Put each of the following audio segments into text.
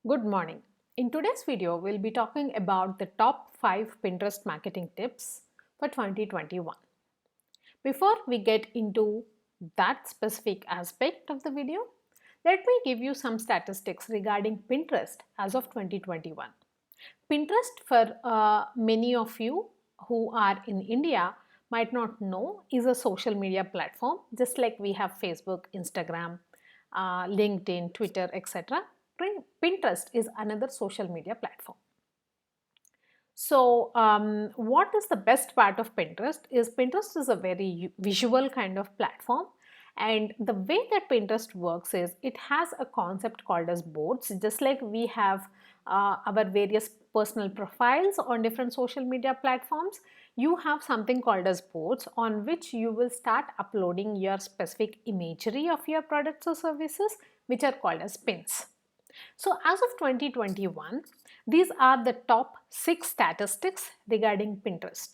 Good morning. In today's video, we'll be talking about the top 5 Pinterest marketing tips for 2021. Before we get into that specific aspect of the video, let me give you some statistics regarding Pinterest as of 2021. Pinterest, for many of you who are in India, might not know, is a social media platform just like we have Facebook, Instagram, LinkedIn, Twitter, etc. Pinterest is another social media platform. So, what is the best part of Pinterest is Pinterest is a very visual kind of platform, and the way that Pinterest works is it has a concept called as boards, just like we have our various personal profiles on different social media platforms. You have something called as boards on which you will start uploading your specific imagery of your products or services, which are called as pins. So as of 2021, these are the top 6 statistics regarding Pinterest.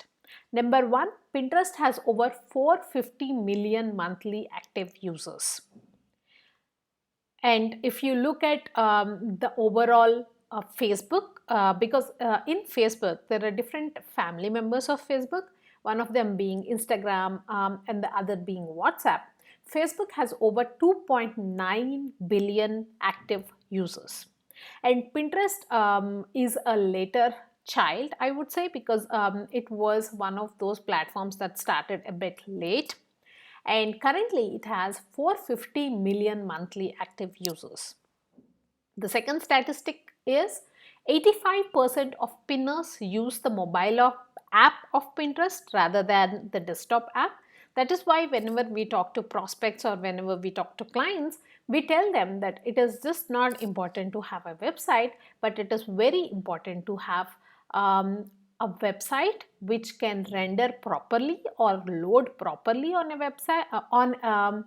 Number 1, Pinterest has over 450 million monthly active users. And if you look at the overall Facebook, because in Facebook there are different family members of Facebook, one of them being Instagram and the other being WhatsApp. Facebook has over 2.9 billion active users. And Pinterest is a later child, I would say, because it was one of those platforms that started a bit late. And currently it has 450 million monthly active users. The second statistic is 85% of pinners use the mobile app of Pinterest rather than the desktop app. That is why whenever we talk to prospects or whenever we talk to clients, we tell them that it is just not important to have a website, but it is very important to have a website which can render properly or load properly on a website on a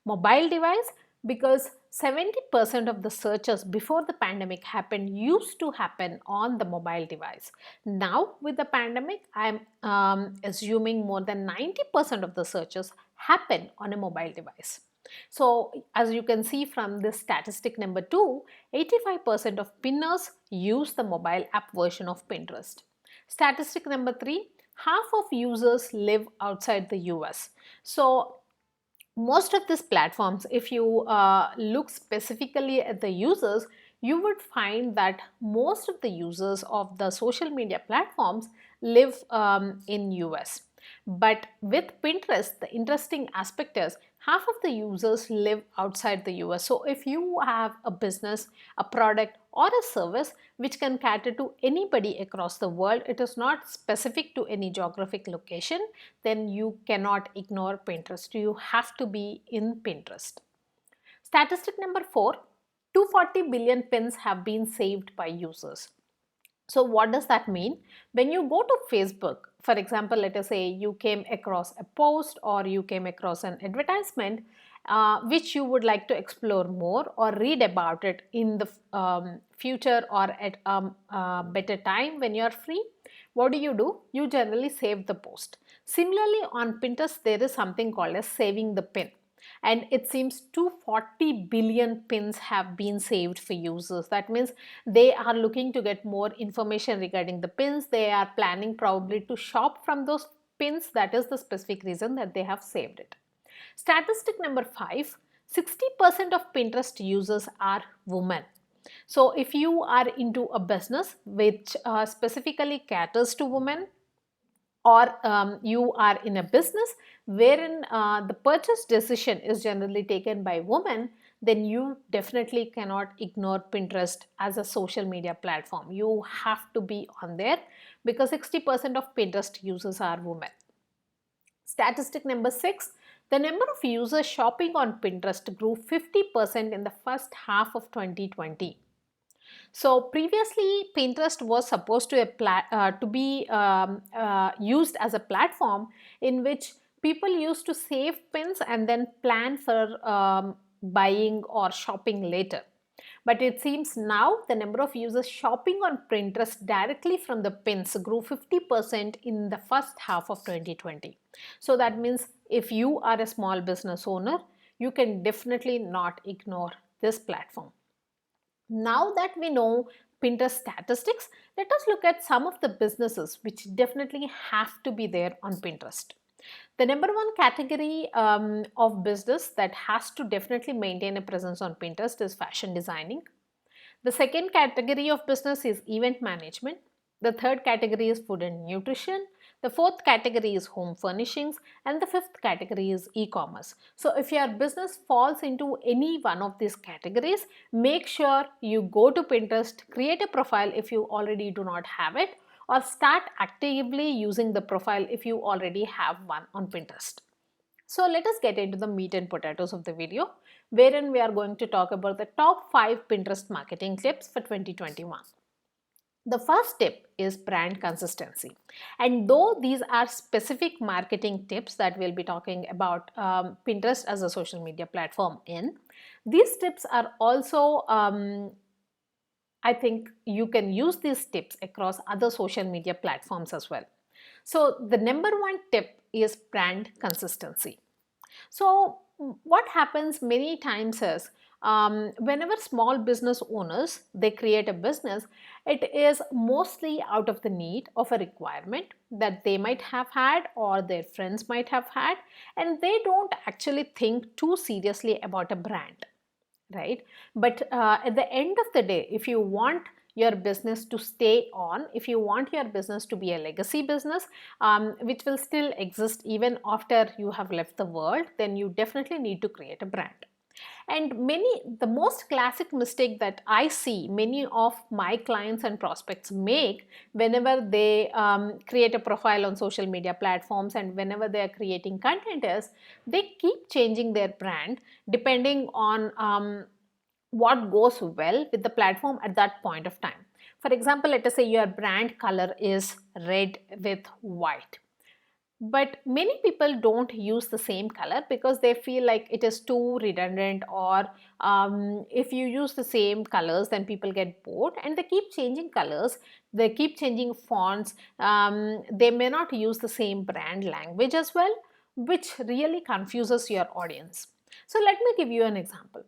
mobile device, because 70% of the searches before the pandemic happened used to happen on the mobile device. Now with the pandemic, I am assuming more than 90% of the searches happen on a mobile device. So as you can see from this statistic number 2, 85% of pinners use the mobile app version of Pinterest. Statistic number 3, half of users live outside the US. So most of these platforms, if you look specifically at the users, you would find that most of the users of the social media platforms live in US. But with Pinterest, the interesting aspect is half of the users live outside the US. So if you have a business, a product or a service which can cater to anybody across the world, it is not specific to any geographic location, then you cannot ignore Pinterest. You have to be in Pinterest. Statistic number 4, 240 billion pins have been saved by users. So what does that mean? When you go to Facebook, for example, let us say you came across a post or you came across an advertisement which you would like to explore more or read about it in the future or at a better time when you are free, what do? You generally save the post. Similarly, on Pinterest, there is something called as saving the pin. And it seems 240 billion pins have been saved for users. That means they are looking to get more information regarding the pins. They are planning probably to shop from those pins. That is the specific reason that they have saved it. Statistic number 5, 60% of Pinterest users are women. So if you are into a business which specifically caters to women, or you are in a business wherein the purchase decision is generally taken by women, then you definitely cannot ignore Pinterest as a social media platform. You have to be on there because 60% of Pinterest users are women. Statistic number 6, the number of users shopping on Pinterest grew 50% in the first half of 2020. So previously, Pinterest was supposed to be used as a platform in which people used to save pins and then plan for buying or shopping later. But it seems now the number of users shopping on Pinterest directly from the pins grew 50% in the first half of 2020. So that means if you are a small business owner, you can definitely not ignore this platform. Now that we know Pinterest statistics, let us look at some of the businesses which definitely have to be there on Pinterest. The number one category of business that has to definitely maintain a presence on Pinterest is fashion designing. The second category of business is event management. The third category is food and nutrition. The fourth category is home furnishings, and the fifth category is e-commerce. So if your business falls into any one of these categories, make sure you go to Pinterest, create a profile if you already do not have it, or start actively using the profile if you already have one on Pinterest. So let us get into the meat and potatoes of the video, wherein we are going to talk about the top 5 Pinterest marketing tips for 2021. The first tip is brand consistency. And though these are specific marketing tips that we'll be talking about Pinterest as a social media platform in, these tips are also I think you can use these tips across other social media platforms as well. So the number one tip is brand consistency. So what happens many times is whenever small business owners they create a business, it is mostly out of the need of a requirement that they might have had or their friends might have had, and they don't actually think too seriously about a brand, right? But at the end of the day, if you want your business to stay on, if you want your business to be a legacy business which will still exist even after you have left the world, then you definitely need to create a brand. And the most classic mistake that I see many of my clients and prospects make whenever they create a profile on social media platforms and whenever they are creating content is they keep changing their brand depending on what goes well with the platform at that point of time. For example, let us say your brand color is red with white. But many people don't use the same color because they feel like it is too redundant, or if you use the same colors, then people get bored and they keep changing colors, they keep changing fonts, they may not use the same brand language as well, which really confuses your audience. So, let me give you an example.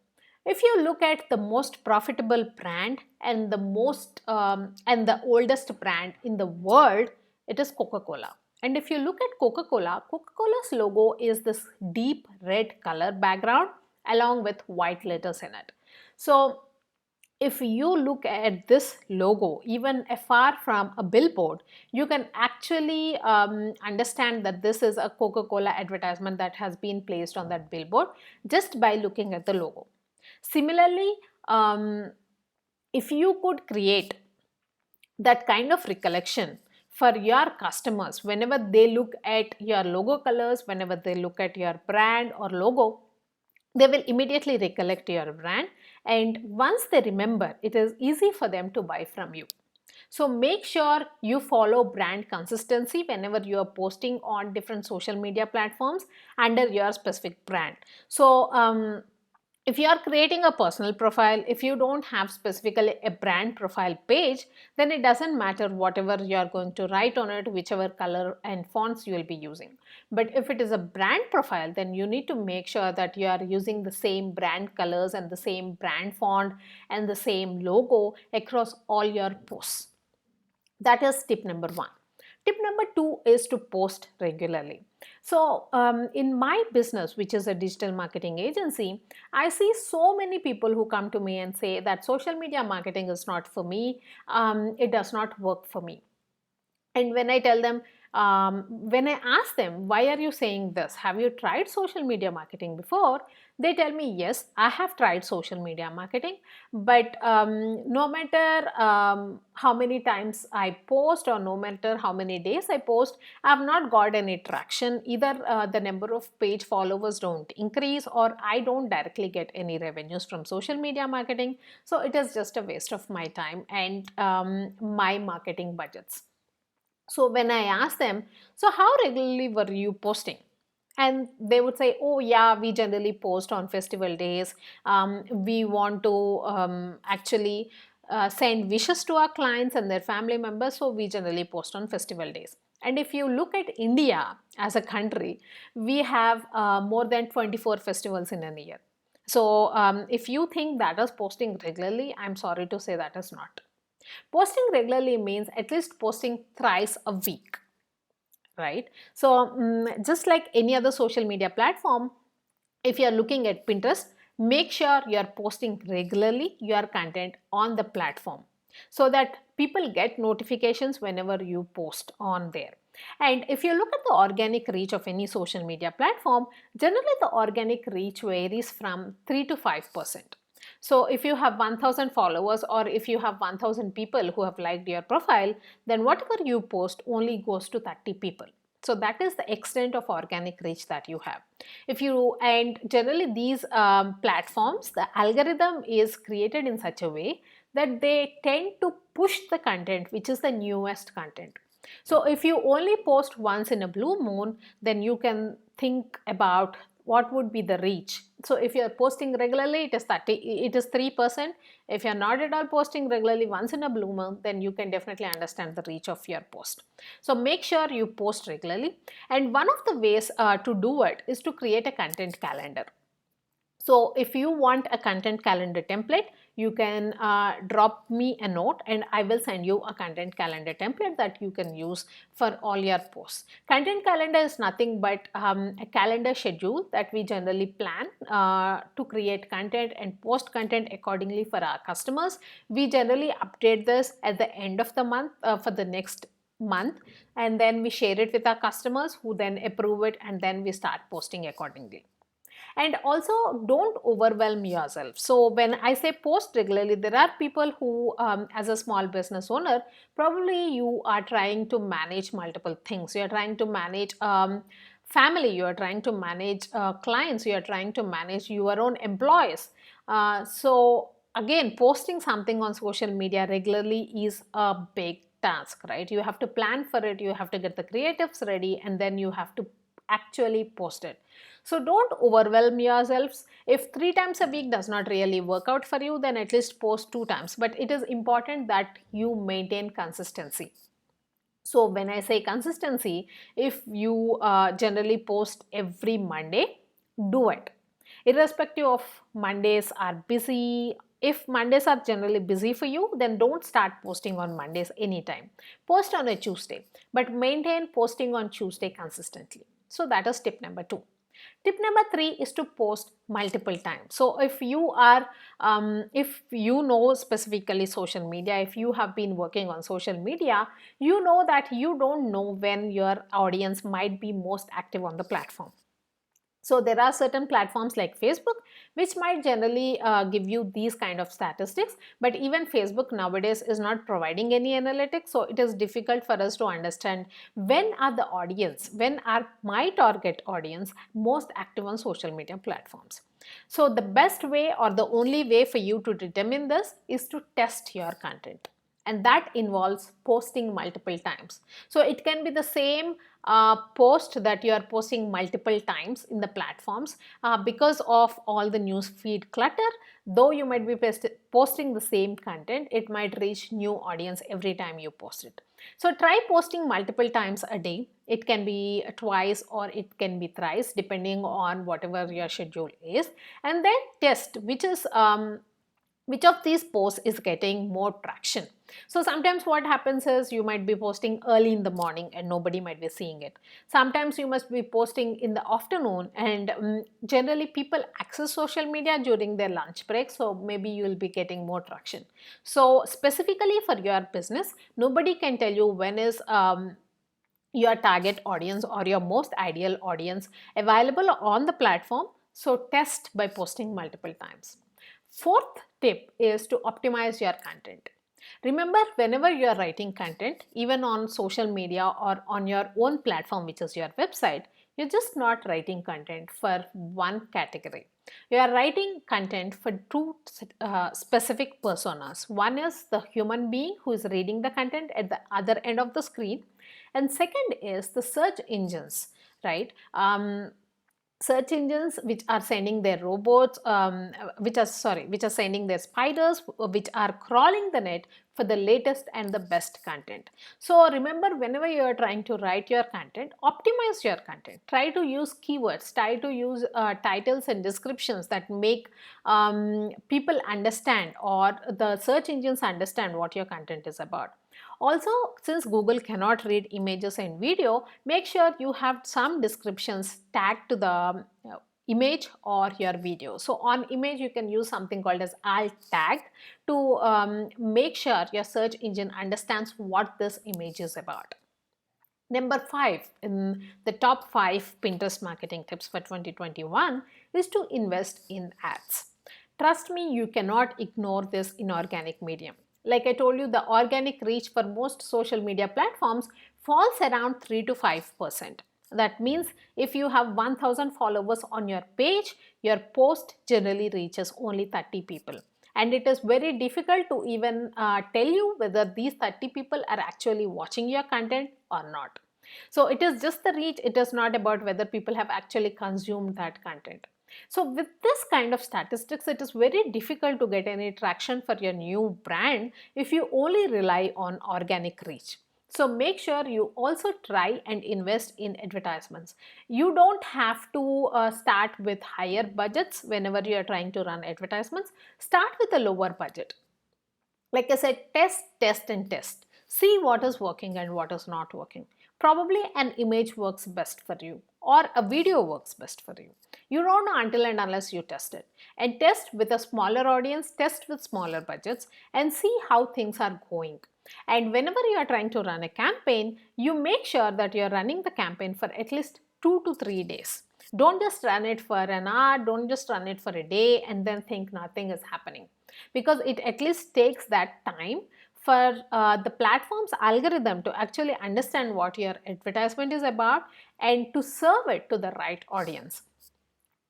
If you look at the most profitable brand and and the oldest brand in the world, it is Coca-Cola. And if you look at Coca-Cola, Coca-Cola's logo is this deep red color background along with white letters in it. So if you look at this logo, even afar from a billboard, you can actually understand that this is a Coca-Cola advertisement that has been placed on that billboard just by looking at the logo. Similarly, if you could create that kind of recollection for your customers whenever they look at your logo colors, whenever they look at your brand or logo, they will immediately recollect your brand, and once they remember, it is easy for them to buy from you. So make sure you follow brand consistency whenever you are posting on different social media platforms under your specific brand. So if you are creating a personal profile, if you don't have specifically a brand profile page, then it doesn't matter whatever you are going to write on it, whichever color and fonts you will be using. But if it is a brand profile, then you need to make sure that you are using the same brand colors and the same brand font and the same logo across all your posts. That is tip number one. Tip number two is to post regularly. So, in my business, which is a digital marketing agency, I see so many people who come to me and say that social media marketing is not for me, it does not work for me. And when I tell them, when I ask them, why are you saying this? Have you tried social media marketing before? They tell me, yes, I have tried social media marketing, but no matter how many times I post or no matter how many days I post, I have not got any traction. Either the number of page followers don't increase or I don't directly get any revenues from social media marketing. So it is just a waste of my time and my marketing budgets. So when I asked them, so how regularly were you posting? And they would say, oh yeah, we generally post on festival days. We want to actually send wishes to our clients and their family members, so we generally post on festival days. And if you look at India as a country, we have more than 24 festivals in a year, So if you think that is posting regularly, I'm sorry to say that is not. Posting regularly means at least posting thrice a week, right? So just like any other social media platform, if you are looking at Pinterest, make sure you are posting regularly your content on the platform so that people get notifications whenever you post on there. And if you look at the organic reach of any social media platform, generally the organic reach varies from 3 to 5%. So if you have 1000 followers or if you have 1000 people who have liked your profile, then whatever you post only goes to 30 people. So that is the extent of organic reach that you have. If you, and generally these platforms, the algorithm is created in such a way that they tend to push the content which is the newest content. So if you only post once in a blue moon, then you can think about what would be the reach. So if you are posting regularly, it is 30, it is 3%. If you are not at all posting regularly once in a blue moon, then you can definitely understand the reach of your post. So make sure you post regularly. And one of the ways to do it is to create a content calendar. So if you want a content calendar template, you can drop me a note and I will send you a content calendar template that you can use for all your posts. Content calendar is nothing but a calendar schedule that we generally plan to create content and post content accordingly for our customers. We generally update this at the end of the month for the next month, and then we share it with our customers who then approve it, and then we start posting accordingly. And also, don't overwhelm yourself. So when I say post regularly, there are people who as a small business owner, probably you are trying to manage multiple things. You are trying to manage family, you are trying to manage clients, you are trying to manage your own employees. So again, posting something on social media regularly is a big task, right? You have to plan for it, you have to get the creatives ready, and then you have to actually post it. So don't overwhelm yourselves. If 3 times a week does not really work out for you, then at least post 2 times. But it is important that you maintain consistency. So when I say consistency, if you generally post every Monday, do it. Irrespective of Mondays are busy, if Mondays are generally busy for you, then don't start posting on Mondays anytime. Post on a Tuesday, but maintain posting on Tuesday consistently. So that is tip number 2. Tip number 3 is to post multiple times. So if you know specifically social media, if you have been working on social media, you know that you don't know when your audience might be most active on the platform. So there are certain platforms like Facebook which might generally give you these kind of statistics, but even Facebook nowadays is not providing any analytics, so it is difficult for us to understand when are the audience, when are my target audience most active on social media platforms. So the best way or the only way for you to determine this is to test your content, and that involves posting multiple times. So it can be the same post that you are posting multiple times in the platforms because of all the news feed clutter. Though you might be posting the same content, it might reach new audience every time you post it. So try posting multiple times a day. It can be twice or it can be thrice depending on whatever your schedule is, and then test which of these posts is getting more traction. So sometimes what happens is you might be posting early in the morning and nobody might be seeing it. Sometimes you must be posting in the afternoon, and generally people access social media during their lunch break, so maybe you will be getting more traction. So specifically for your business, nobody can tell you when is your target audience or your most ideal audience available on the platform. So test by posting multiple times. Fourth tip is to optimize your content. Remember, whenever you are writing content, even on social media or on your own platform, which is your website, you're just not writing content for one category. You are writing content for two specific personas. One is the human being who is reading the content at the other end of the screen, and second is the search engines, right? Search engines which are sending their robots, which are sending their spiders, which are crawling the net for the latest and the best content. So remember, whenever you are trying to write your content, optimize your content. Try to use keywords, try to use titles and descriptions that make people understand, or the search engines understand what your content is about. Also, since Google cannot read images and video, make sure you have some descriptions tagged to the image or your video. So on image, you can use something called as alt tag to make sure your search engine understands what this image is about. Number 5 in the top 5 Pinterest marketing tips for 2021 is to invest in ads. Trust me, you cannot ignore this inorganic medium. Like I told you, the organic reach for most social media platforms falls around 3 to 5%. That means if you have 1000 followers on your page, your post generally reaches only 30 people. And it is very difficult to even tell you whether these 30 people are actually watching your content or not. So it is just the reach, it is not about whether people have actually consumed that content. So with this kind of statistics, it is very difficult to get any traction for your new brand if you only rely on organic reach. So make sure you also try and invest in advertisements. You don't have to start with higher budgets whenever you are trying to run advertisements. Start with a lower budget. Like I said, test and test. See what is working and what is not working. Probably an image works best for you, or a video works best for you. You don't know until and unless you test it. And test with a smaller audience, test with smaller budgets, and see how things are going. And whenever you are trying to run a campaign, you make sure that you are running the campaign for at least 2 to 3 days. Don't just run it for an hour, don't just run it for a day and then think nothing is happening. Because it at least takes that time for the platform's algorithm to actually understand what your advertisement is about and to serve it to the right audience.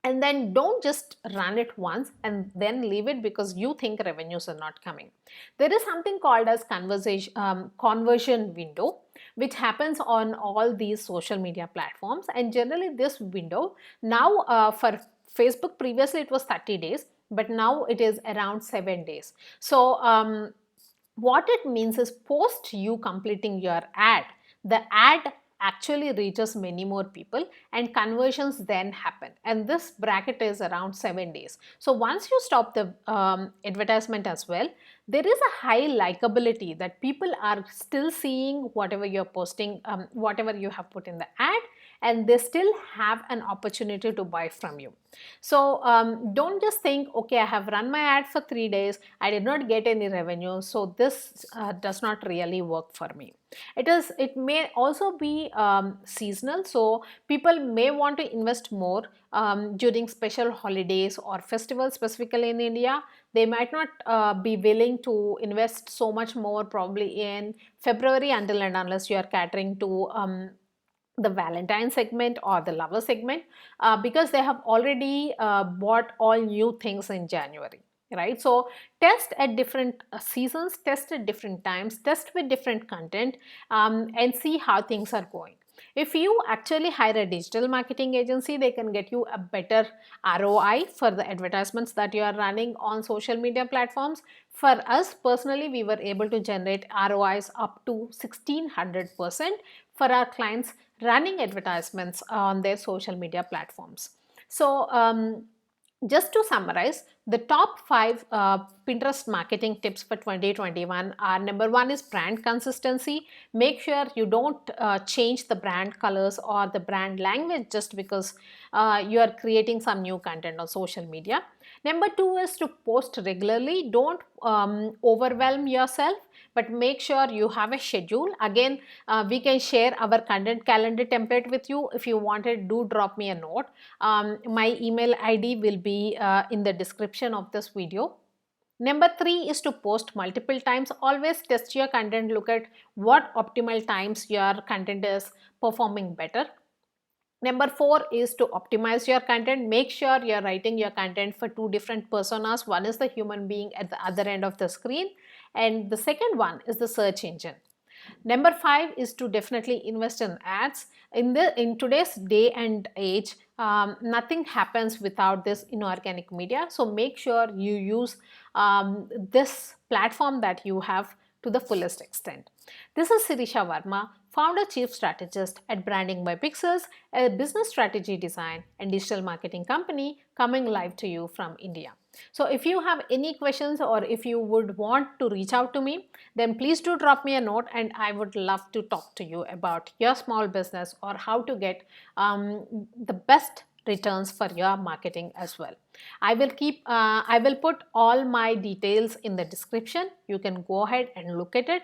And then don't just run it once and then leave it because you think revenues are not coming. There is something called as conversion window, which happens on all these social media platforms. And generally this window now for Facebook, previously it was 30 days, but now it is around 7 days. So what it means is, post you completing your ad, the ad actually reaches many more people and conversions then happen, and this bracket is around 7 days. So once you stop the advertisement as well, there is a high likability that people are still seeing whatever you're posting, whatever you have put in the ad, and they still have an opportunity to buy from you. So don't just think, okay, I have run my ad for 3 days, I did not get any revenue, so this does not really work for me. It may also be seasonal, so people may want to invest more during special holidays or festivals, specifically in India. They might not be willing to invest so much more probably in February until and unless you are catering to the Valentine segment or the lover segment, because they have already bought all new things in January, right? So test at different seasons, test at different times, test with different content, and see how things are going. If you actually hire a digital marketing agency, they can get you a better ROI for the advertisements that you are running on social media platforms. For us personally, we were able to generate ROIs up to 1600% for our clients running advertisements on their social media platforms. So just to summarize, the top 5 Pinterest marketing tips for 2021 are: number 1 is brand consistency. Make sure you don't change the brand colors or the brand language just because you are creating some new content on social media. Number 2 is to post regularly. Don't overwhelm yourself, but make sure you have a schedule. Again, we can share our content calendar template with you. If you want it, do drop me a note. My email ID will be in the description of this video. Number 3 is to post multiple times. Always test your content. Look at what optimal times your content is performing better. Number 4 is to optimize your content. Make sure you're writing your content for 2 different personas. One is the human being at the other end of the screen, and the second one is the search engine. Number 5 is to definitely invest in ads. In today's day and age, nothing happens without this inorganic media. So make sure you use this platform that you have to the fullest extent. This is Sirisha Verma, founder chief strategist at Branding by Pixels, a business strategy design and digital marketing company coming live to you from India. So if you have any questions or if you would want to reach out to me, then please do drop me a note and I would love to talk to you about your small business or how to get the best returns for your marketing as well. I will put all my details in the description. You can go ahead and look at it.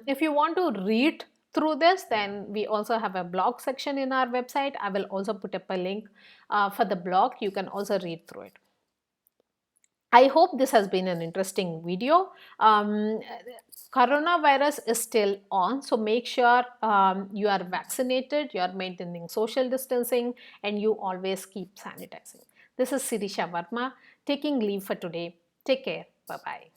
If you want to read through this, then we also have a blog section in our website. I will also put up a link for the blog. You can also read through it. I hope this has been an interesting video. Coronavirus is still on, so make sure you are vaccinated, you are maintaining social distancing, and you always keep sanitizing. This is Sirisha Verma taking leave for today. Take care. Bye-bye.